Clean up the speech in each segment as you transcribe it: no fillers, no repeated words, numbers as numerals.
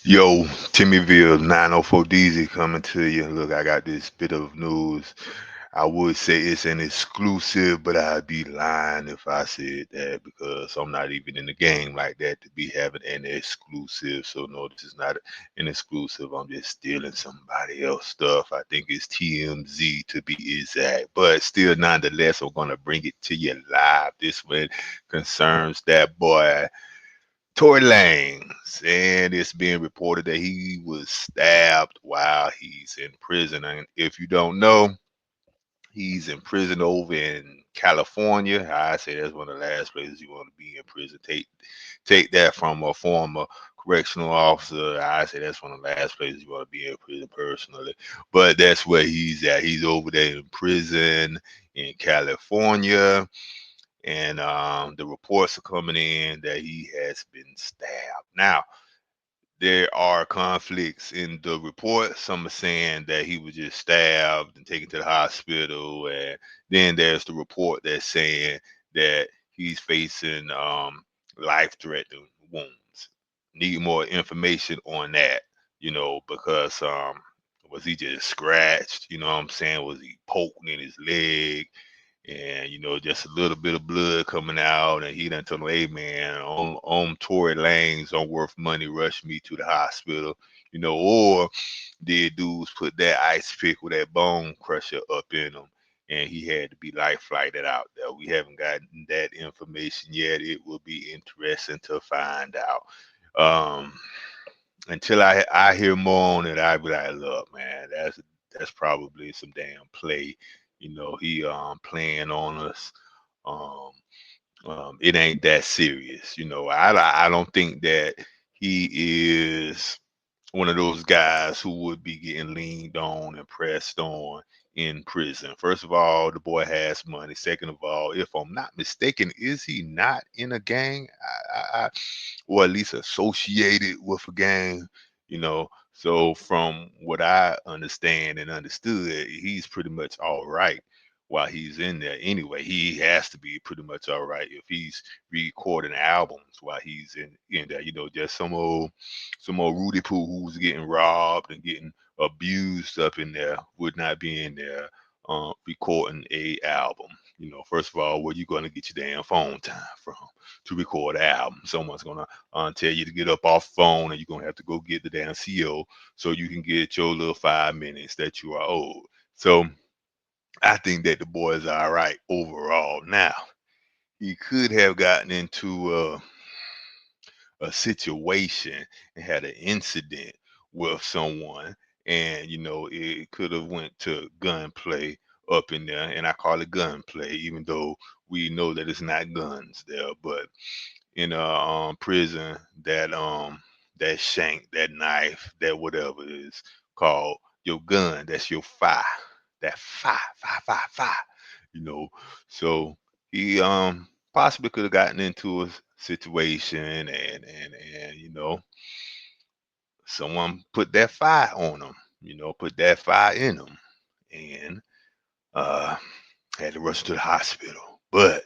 Yo, Timmyville 904 DZ coming to you. Look, I got this bit of news. I would say it's an exclusive, but I'd be lying if I said that because I'm not even in the game like that to be having an exclusive. So no, this is not an exclusive. I'm just stealing somebody else stuff. I think it's TMZ to be exact. But still, nonetheless, I'm gonna bring it to you live. This one concerns that boy Tory Lanez, and it's being reported that he was stabbed while he's in prison. And if you don't know, he's in prison over in California. I say that's one of the last places you want to be in prison. Take that from a former correctional officer. I say that's one of the last places you want to be in prison personally. But that's where he's at. He's over there in prison in California, and the reports are coming in that he has been stabbed. Now, there are conflicts in the report. Some are saying that he was just stabbed and taken to the hospital, and then there's the report that's saying that he's facing life-threatening wounds. Need more information on that, because was he just scratched? You know what I'm saying? Was he poked in his leg? And just a little bit of blood coming out, and he done told him, "Hey man, on Tory Lanez don't worth money. Rush me to the hospital." Or did dudes put that ice pick with that bone crusher up in him, and he had to be life flighted out there? We haven't gotten that information yet. It will be interesting to find out. Um, until I hear more on it, I be like, look, man, that's probably some damn play. He playing on us. Um, it ain't that serious. I don't think that he is one of those guys who would be getting leaned on and pressed on in prison. First of all, the boy has money. Second of all, if I'm not mistaken, is he not in a gang? Or at least associated with a gang, So from what I understand and understood, he's pretty much all right while he's in there. Anyway, he has to be pretty much all right if he's recording albums while he's in there. Just some old Rudy Poo who's getting robbed and getting abused up in there would not be in there recording a album. First of all, where you going to get your damn phone time from to record an album? Someone's gonna tell you to get up off the phone, and you're gonna have to go get the damn CO so you can get your little 5 minutes that you are owed. So I think that the boy is all right overall. Now, he could have gotten into a situation and had an incident with someone, and it could have went to gunplay up in there, and I call it gunplay, even though we know that it's not guns there. But in a prison, that shank, that knife, that whatever is called your gun, that's your fire, that fire. you know so he possibly could have gotten into a situation, and someone put that fire on him, put that fire in him, and uh had to rush to the hospital. But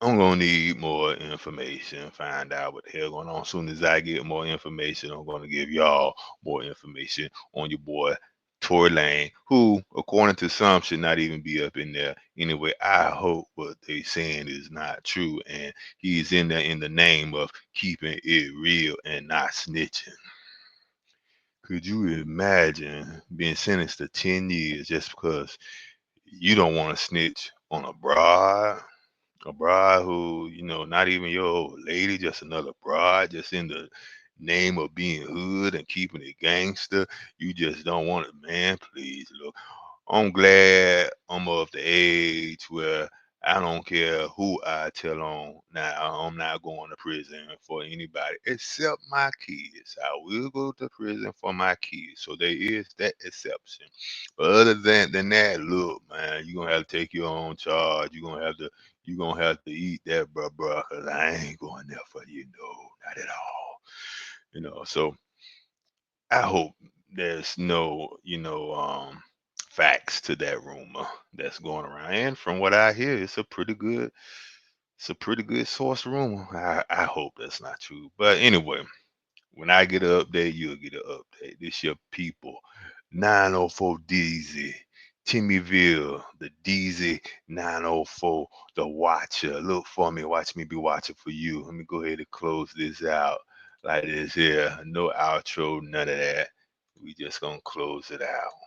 I'm gonna need more information, find out what the hell going on. As soon as I get more information, I'm gonna give y'all more information on your boy Tory Lane, who, according to some, should not even be up in there. Anyway, I hope what they saying is not true, and he's in there in the name of keeping it real and not snitching. Could you imagine being sentenced to 10 years just because you don't want to snitch on a bride who, not even your old lady, just another bride, just in the name of being hood and keeping it gangster. You just don't want it, man. Please, look. I'm glad I'm of the age where I don't care who I tell on. Now, I'm not going to prison for anybody except my kids. I will go to prison for my kids. So there is that exception. But other than that, look, man, you're gonna have to take your own charge. You're gonna have to eat that, bruh, cause I ain't going there for you, no, not at all. So I hope there's no, facts to that rumor that's going around. And from what I hear, it's a pretty good source rumor. I hope that's not true. But anyway, When I get an update, you'll get an update. This your people. 904 DZ. Timmyville, the DZ 904, the watcher. Look for me, watch me be watching for you. Let me go ahead and close this out like this here. No outro, none of that. We just gonna close it out.